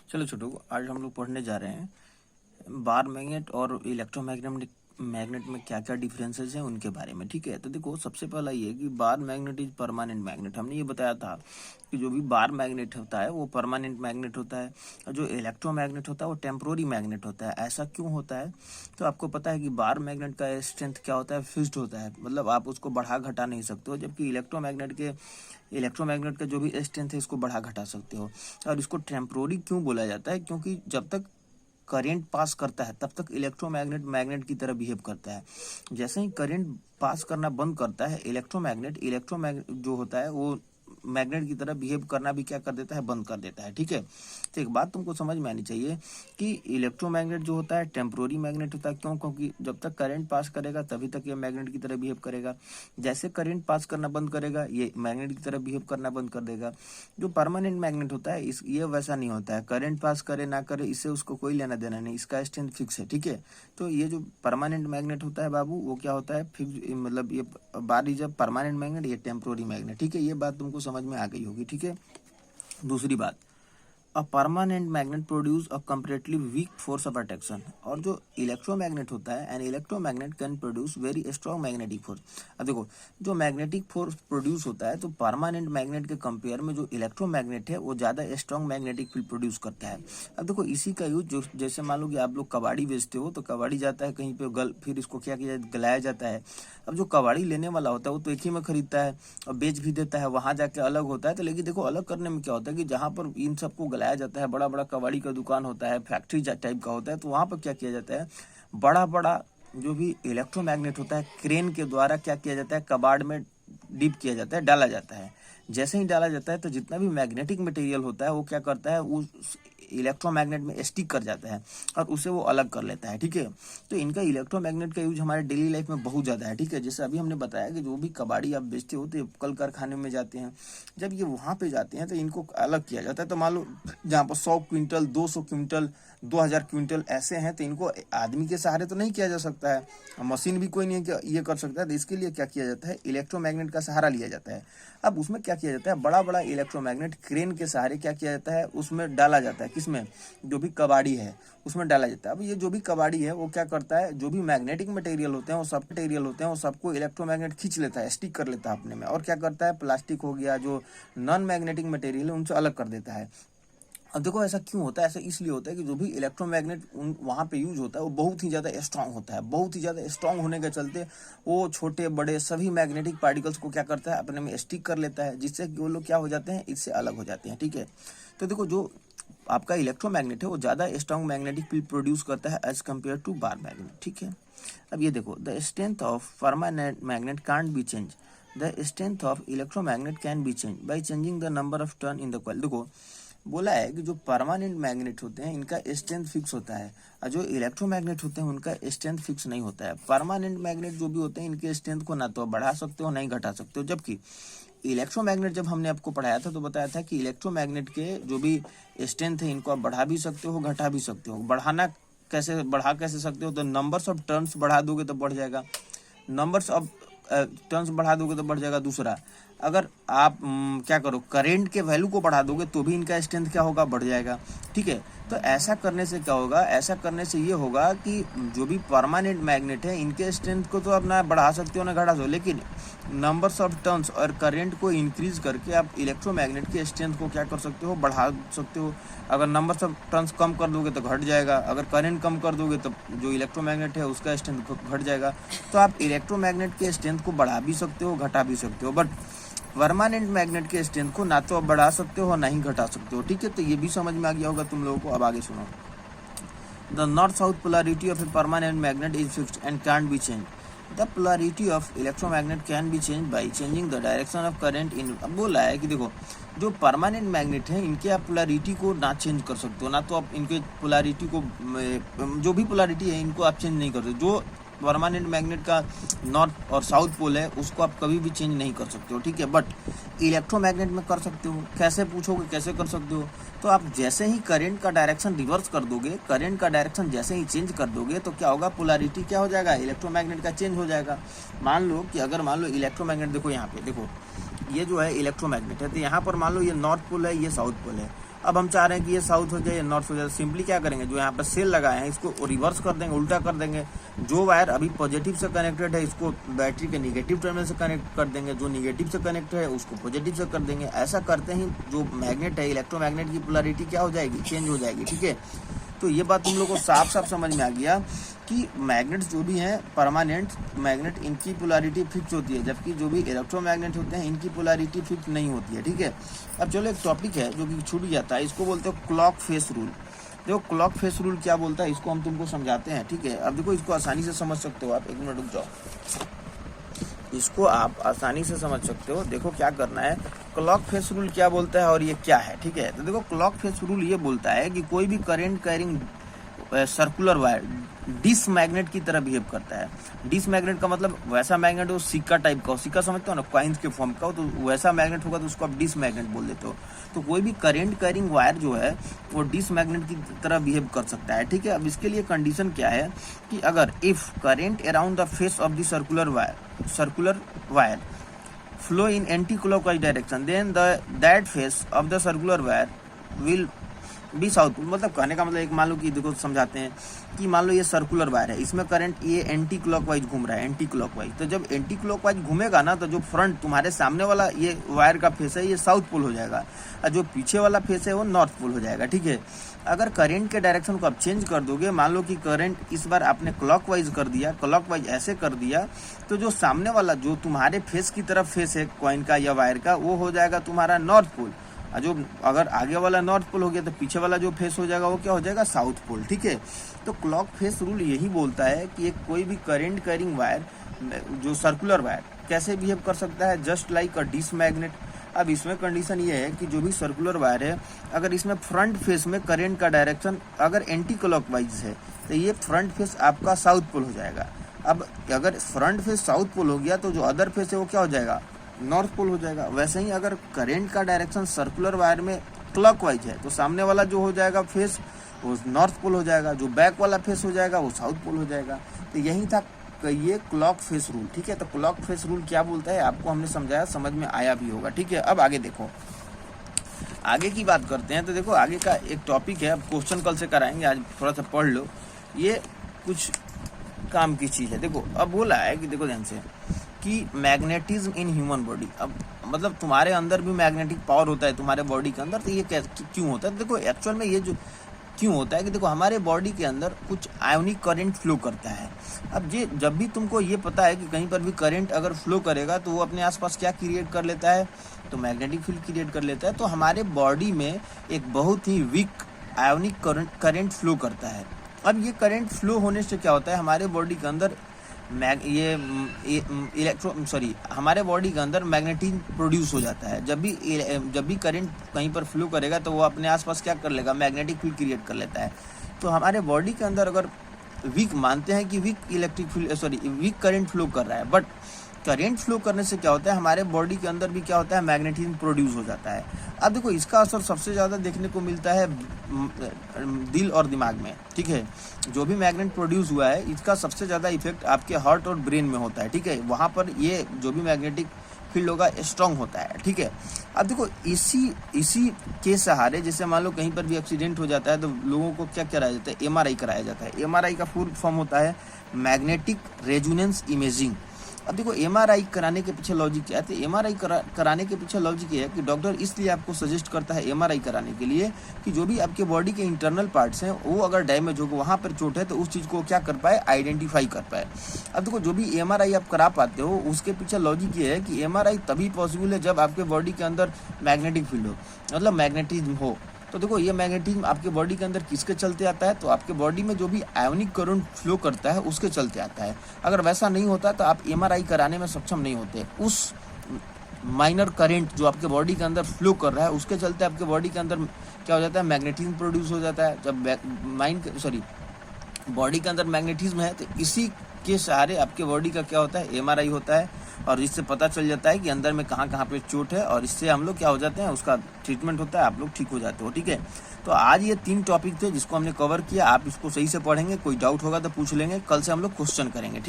चलो छोटू, आज हम लोग पढ़ने जा रहे हैं बार मैग्नेट और इलेक्ट्रोमैग्नेट मैग्नेट में क्या क्या डिफरेंसेस हैं उनके बारे में। ठीक है, तो देखो सबसे पहला ये कि bar magnet is permanent magnet. हमने ये बताया था कि जो भी बार मैग्नेट होता है वो परमानेंट मैग्नेट होता है और जो इलेक्ट्रोमैग्नेट होता है वो टेम्पोररी मैग्नेट होता है। ऐसा क्यों होता है? तो आपको पता है कि बार मैग्नेट का स्ट्रेंथ क्या होता है? फिक्स्ड होता है, मतलब आप उसको बढ़ा घटा नहीं सकते हो, जबकि इलेक्ट्रोमैग्नेट का जो भी स्ट्रेंथ है इसको बढ़ा घटा सकते हो। और इसको टेम्पोररी क्यों बोला जाता है? क्योंकि जब तक करंट पास करता है तब तक इलेक्ट्रोमैग्नेट मैग्नेट की तरह बिहेव करता है। जैसे ही करंट पास करना बंद करता है इलेक्ट्रोमैग्नेट जो होता है वो मैग्नेट की तरह बिहेव करना भी क्या कर देता है? बंद कर देता है। ठीक है, तो एक बात तुमको समझ में आनी चाहिए कि इलेक्ट्रोमैग्नेट जो होता है टेम्पोररी मैग्नेट होता है। क्यों? क्योंकि जब तक करंट पास करेगा तभी तक ये मैग्नेट की तरह बिहेव करेगा। जैसे करंट पास करना बंद करेगा ये मैग्नेट की तरह बिहेव करना बंद कर देगा। जो परमानेंट मैग्नेट होता है ये वैसा नहीं होता है, करंट पास करे ना करे इससे उसको कोई लेना देना नहीं, इसका स्ट्रेंथ फिक्स है। ठीक है, तो ये जो परमानेंट मैग्नेट होता है बाबू वो क्या होता है? फिक्स, मतलब ये bar is a permanent magnet, ये टेम्पोररी मैग्नेट। ठीक है, ये बात तुमको समझ में आ गई होगी। ठीक है, दूसरी बात, a permanent magnet produce a comparatively weak force of attraction. और जो इलेक्ट्रोमैग्नेट होता है an electromagnet can produce very strong magnetic force. अब देखो, जो मैग्नेटिक फोर्स प्रोड्यूस होता है तो परमानेंट मैग्नेट के कंपेयर में जो इलेक्ट्रोमैग्नेट है वो ज्यादा स्ट्रॉन्ग मैग्नेटिक फील्ड प्रोड्यूस करता है। अब देखो इसी का यूज जो जैसे मान लो कि आप लोग कबाड़ी बेचते हो तो कबाड़ी जाता है कहीं पे फिर इसको क्या किया गलाया जाता है। अब जो कबाड़ी लेने वाला होता है वो तो एक ही में खरीदता है और बेच भी देता है, वहां जाके अलग होता है। तो लेकिन देखो अलग करने में क्या होता है कि जहां पर इन सबको गलाया जाता है, बड़ा बड़ा कबाड़ी का दुकान होता है, फैक्ट्री टाइप का होता है, तो वहां पर क्या किया जाता है? बड़ा बड़ा जो भी इलेक्ट्रोमैग्नेट होता है क्रेन के द्वारा क्या किया जाता है? कबाड़ में डिप किया जाता है, डाला जाता है। जैसे ही डाला जाता है तो जितना भी मैग्नेटिक मटेरियल होता है वो क्या करता है? उस इलेक्ट्रोमैग्नेट में स्टिक कर जाता है और उसे वो अलग कर लेता है। ठीक है, तो इनका इलेक्ट्रोमैग्नेट का यूज हमारे डेली लाइफ में बहुत ज्यादा है। ठीक है, जैसे अभी हमने बताया कि जो भी कबाड़ी आप बेचते हो तो कल कारखाने में जाते हैं, जब ये वहां पे जाते हैं तो इनको अलग किया जाता है। तो मान लो जहाँ पर 100 क्विंटल 200 क्विंटल 2000 क्विंटल ऐसे हैं तो इनको आदमी के सहारे तो नहीं किया जा सकता है, मशीन भी कोई नहीं ये कर सकता है। तो इसके लिए क्या किया जाता है? इलेक्ट्रोमैग्नेट का सहारा लिया जाता है। अब उसमें क्या किया जाता है? बड़ा बड़ा इलेक्ट्रोमैग्नेट क्रेन के सहारे क्या किया जाता है? उसमें डाला जाता है। किसमें? जो भी कबाड़ी है उसमें डाला जाता है। अब ये जो भी कबाड़ी है वो क्या करता है? जो भी मैग्नेटिक मटेरियल होते हैं वो सबको इलेक्ट्रोमैग्नेट खींच लेता है, स्टिक कर लेता है अपने में, और क्या करता है? प्लास्टिक हो गया जो नॉन मैग्नेटिक मटेरियल है उनसे अलग कर देता है। अब देखो ऐसा क्यों होता है? ऐसा इसलिए होता है कि जो भी इलेक्ट्रोमैग्नेट वहां पे यूज होता है वो बहुत ही ज्यादा स्ट्रांग होता है। बहुत ही ज्यादा स्ट्रांग होने के चलते वो छोटे बड़े सभी मैग्नेटिक पार्टिकल्स को क्या करता है? अपने में स्टिक कर लेता है, जिससे कि वो लोग क्या हो जाते हैं? इससे अलग हो जाते हैं। ठीक है, तो देखो जो आपका इलेक्ट्रोमैग्नेट है वो ज्यादा स्ट्रांग मैग्नेटिक फील्ड प्रोड्यूस करता है as compare to bar magnet. ठीक है, अब ये देखो, the strength of permanent magnet can't be change, the strength of electromagnet can be change by changing the number of turn in the coil. देखो बोला है कि जो परमानेंट मैग्नेट होते हैं इनका स्ट्रेंथ फिक्स होता है और जो इलेक्ट्रोमैग्नेट होते हैं उनका स्ट्रेंथ फिक्स नहीं होता है। परमानेंट मैग्नेट जो भी होते हैं इनके स्ट्रेंथ को ना तो बढ़ा सकते हो ना ही घटा सकते हो, जबकि इलेक्ट्रोमैग्नेट जब हमने आपको पढ़ाया था तो बताया था कि इलेक्ट्रोमैग्नेट के जो भी स्ट्रेंथ है इनको आप बढ़ा भी सकते हो घटा भी सकते हो। बढ़ा कैसे सकते हो? तो नंबर्स ऑफ टर्न्स बढ़ा दोगे तो बढ़ जाएगा, नंबर्स ऑफ टर्न्स बढ़ा दोगे तो बढ़ जाएगा। दूसरा, अगर आप क्या करो, करेंट के वैल्यू को बढ़ा दोगे तो भी इनका स्ट्रेंथ क्या होगा? बढ़ जाएगा। ठीक है, तो ऐसा करने से क्या होगा? ऐसा करने से ये होगा कि जो भी परमानेंट मैग्नेट है इनके स्ट्रेंथ को तो आप ना बढ़ा सकते हो ना घटा सकते हो, लेकिन नंबर्स ऑफ टर्न्स और करंट को इंक्रीज करके आप इलेक्ट्रोमैग्नेट के स्ट्रेंथ को क्या कर सकते हो? बढ़ा सकते हो। अगर नंबर्स ऑफ टर्न्स कम कर दोगे तो घट जाएगा, अगर करंट कम कर दोगे तो जो इलेक्ट्रोमैग्नेट है उसका स्ट्रेंथ घट जाएगा। तो आप इलेक्ट्रोमैग्नेट के स्ट्रेंथ को बढ़ा भी सकते हो घटा भी सकते हो, बट परमानेंट मैग्नेट के स्ट्रेंथ को ना तो आप बढ़ा सकते हो ना ही घटा सकते हो। ठीक है, तो ये भी समझ में आ गया होगा तुम लोगों को। अब आगे सुनो, the north south polarity of a permanent magnet is fixed and can be change, the polarity of electromagnet can be change by changing the direction of current in. अब बोला है कि देखो जो परमानेंट मैग्नेट है इनके आप पोलैरिटी को ना चेंज कर सकते हो, ना तो आप इनके पोलैरिटी को, जो भी पोलैरिटी है इनको आप चेंज नहीं कर सकते। जो परमानेंट मैग्नेट का नॉर्थ और साउथ पोल है उसको आप कभी भी चेंज नहीं कर सकते हो। ठीक है, बट इलेक्ट्रोमैग्नेट में कर सकते हो। कैसे पूछोगे कैसे कर सकते हो? तो आप जैसे ही करंट का डायरेक्शन रिवर्स कर दोगे, करंट का डायरेक्शन जैसे ही चेंज कर दोगे तो क्या होगा? पोलैरिटी क्या हो जाएगा? इलेक्ट्रोमैग्नेट का चेंज हो जाएगा। मान लो कि अगर मान लो इलेक्ट्रोमैग्नेट, देखो यहाँ पे देखो ये जो है इलेक्ट्रोमैग्नेट है, तो यहाँ पर मान लो ये नॉर्थ पोल है ये साउथ पोल है, अब हम चाह रहे हैं कि ये साउथ हो जाए या नॉर्थ हो जाए, सिंपली क्या करेंगे, जो यहाँ पर सेल लगाए हैं इसको रिवर्स कर देंगे, उल्टा कर देंगे। जो वायर अभी पॉजिटिव से कनेक्टेड है इसको बैटरी के निगेटिव टर्मिनल से कनेक्ट कर देंगे, जो निगेटिव से कनेक्टेड है उसको पॉजिटिव से कर देंगे। ऐसा करते ही जो मैग्नेट है, इलेक्ट्रोमैग्नेट की पोलैरिटी क्या हो जाएगी, चेंज हो जाएगी, ठीक है। तो ये बात तुम लोग को साफ साफ समझ में आ गया कि मैग्नेट्स जो भी हैं परमानेंट मैग्नेट, इनकी पोलैरिटी फिक्स होती है, जबकि जो भी इलेक्ट्रोमैग्नेट होते हैं इनकी पोलैरिटी फिक्स नहीं होती है, ठीक है। अब चलो एक टॉपिक है जो कि छूट जाता है, इसको बोलते हो क्लॉक फेस रूल। देखो क्लॉक फेस रूल क्या बोलता है इसको हम तुमको समझाते हैं, ठीक है। अब देखो इसको आसानी से समझ सकते हो आप, एक मिनट रुक जाओ, इसको आप आसानी से समझ सकते हो। देखो क्या करना है, क्लॉक फेस रूल क्या बोलता है और ये क्या है, ठीक है। तो देखो क्लॉक फेस रूल ये बोलता है कि कोई भी current carrying circular wire disc magnet की तरह बिहेव करता है। डिस मैग्नेट का मतलब वैसा मैग्नेट हो सिक्का टाइप का हो, सिक्का समझते हो ना, कॉइन्स के फॉर्म का हो, तो वैसा मैग्नेट होगा तो उसको आप डिस मैग्नेट बोल देते हो। तो कोई भी करंट कैरिंग वायर जो है वो डिस मैग्नेट की तरह बिहेव कर सकता है, ठीक है। अब इसके लिए कंडीशन क्या है कि अगर if current around the face of the circular wire flow in anti-clockwise direction, then that face of the circular wire will be south pole। मतलब कहने का मतलब एक मान लो कि देखो समझाते हैं कि मान लो ये सर्कुलर वायर है, इसमें करंट ये एंटी क्लॉकवाइज घूम रहा है, एंटी क्लॉकवाइज। तो जब एंटी क्लॉकवाइज घूमेगा ना, तो जो फ्रंट तुम्हारे सामने वाला ये वायर का फेस है ये साउथ पोल हो जाएगा, और जो पीछे वाला फेस है वो नॉर्थ पोल हो जाएगा, ठीक है। अगर करंट के डायरेक्शन को आप चेंज कर दोगे, मान लो कि करंट इस बार आपने क्लॉकवाइज कर दिया, क्लॉकवाइज ऐसे कर दिया, तो जो सामने वाला जो तुम्हारे फेस की तरफ फेस है कॉइन का या वायर का, वो हो जाएगा तुम्हारा नॉर्थ पोल। जो अगर आगे वाला नॉर्थ पोल हो गया तो पीछे वाला जो फेस हो जाएगा वो क्या हो जाएगा, साउथ पोल, ठीक है। तो क्लॉक फेस रूल यही बोलता है कि एक कोई भी करंट कैरिंग वायर जो सर्कुलर वायर कैसे बिहेव कर सकता है, just like a disc magnet. अब इसमें कंडीशन ये है कि जो भी सर्कुलर वायर है, अगर इसमें फ्रंट फेस में करंट का डायरेक्शन अगर एंटी क्लॉकवाइज है तो ये फ्रंट फेस आपका साउथ पोल हो जाएगा। अब अगर फ्रंट फेस साउथ पोल हो गया तो जो अदर फेस है वो क्या हो जाएगा, नॉर्थ पोल हो जाएगा। वैसे ही अगर करंट का डायरेक्शन सर्कुलर वायर में क्लॉकवाइज है तो सामने वाला जो हो जाएगा फेस वो नॉर्थ पोल हो जाएगा, जो बैक वाला फेस हो जाएगा वो साउथ पोल हो जाएगा। तो यही था ये क्लॉक फेस रूल, ठीक है। तो क्लॉक फेस रूल क्या बोलता है आपको हमने समझाया, समझ में आया भी होगा, ठीक है। अब आगे देखो, आगे की बात करते हैं। तो देखो आगे का एक टॉपिक है, अब क्वेश्चन कल से कराएंगे, आज थोड़ा सा पढ़ लो, ये कुछ काम की चीज है। देखो अब बोला है कि देखो ध्यान से कि मैग्नेटिज्म इन ह्यूमन बॉडी, अब मतलब तुम्हारे अंदर भी मैग्नेटिक पावर होता है तुम्हारे बॉडी के अंदर। तो ये क्यों होता है, देखो एक्चुअल में ये जो क्यों होता है कि देखो हमारे बॉडी के अंदर कुछ आयोनिक करंट फ्लो करता है। अब ये जब भी तुमको ये पता है कि कहीं पर भी करंट अगर फ्लो करेगा तो वो अपने आसपास क्या क्रिएट कर लेता है, तो मैग्नेटिक फील्ड क्रिएट कर लेता है। तो हमारे बॉडी में एक बहुत ही वीक आयोनिक करंट फ्लो करता है। अब ये करंट फ्लो होने से क्या होता है, हमारे बॉडी के अंदर हमारे बॉडी के अंदर मैग्नेटिज्म प्रोड्यूस हो जाता है। जब भी करंट कहीं पर फ्लो करेगा तो वो अपने आसपास क्या कर लेगा, मैग्नेटिक फील्ड क्रिएट कर लेता है। तो हमारे बॉडी के अंदर अगर वीक मानते हैं कि वीक करंट फ्लो कर रहा है, बट करंट फ्लो करने से क्या होता है, हमारे बॉडी के अंदर भी क्या होता है, मैग्नेटिज्म प्रोड्यूस हो जाता है। अब देखो इसका असर सबसे ज़्यादा देखने को मिलता है दिल और दिमाग में, ठीक है। जो भी मैग्नेट प्रोड्यूस हुआ है इसका सबसे ज़्यादा इफेक्ट आपके हार्ट और ब्रेन में होता है, ठीक है। वहाँ पर ये जो भी मैग्नेटिक फील्ड होगा स्ट्रांग होता है, ठीक है। अब देखो इसी के सहारे जैसे मान लो कहीं पर भी एक्सीडेंट हो जाता है तो लोगों को क्या कराया जाता है, एमआरआई कराया जाता है। एमआरआई का फुल फॉर्म होता है मैग्नेटिक रेजोनेंस इमेजिंग। अब देखो एमआरआई कराने के पीछे लॉजिक क्या है, तो एमआरआई कराने के पीछे लॉजिक ये है कि डॉक्टर इसलिए आपको सजेस्ट करता है एमआरआई कराने के लिए कि जो भी आपके बॉडी के इंटरनल पार्ट्स हैं वो अगर डैमेज हो, वहाँ पर चोट है तो उस चीज़ को क्या कर पाए, आइडेंटिफाई कर पाए। अब देखो जो भी एमआरआई आप करा पाते हो उसके पीछे लॉजिक ये है कि एमआरआई तभी पॉसिबल है जब आपके बॉडी के अंदर मैग्नेटिक फील्ड हो, मतलब मैग्नेटिज्म हो। तो देखो ये मैग्नेटिज्म आपके बॉडी के अंदर किसके चलते आता है, तो आपके बॉडी में जो भी आयोनिक करंट फ्लो करता है उसके चलते आता है। अगर वैसा नहीं होता तो आप एमआरआई कराने में सक्षम नहीं होते। उस माइनर करंट जो आपके बॉडी के अंदर फ्लो कर रहा है उसके चलते आपके बॉडी के अंदर क्या हो जाता है, मैग्नेटिज्म प्रोड्यूस हो जाता है। जब बॉडी के अंदर मैग्नेटिज्म है तो इसी के सहारे आपके बॉडी का क्या होता है, एमआरआई होता है, और इससे पता चल जाता है कि अंदर में कहाँ कहाँ पे चोट है, और इससे हम लोग क्या हो जाते हैं, उसका ट्रीटमेंट होता है, आप लोग ठीक हो जाते हो, ठीक है। तो आज ये 3 टॉपिक थे जिसको हमने कवर किया। आप इसको सही से पढ़ेंगे, कोई डाउट होगा तो पूछ लेंगे, कल से हम लोग क्वेश्चन करेंगे, ठीक।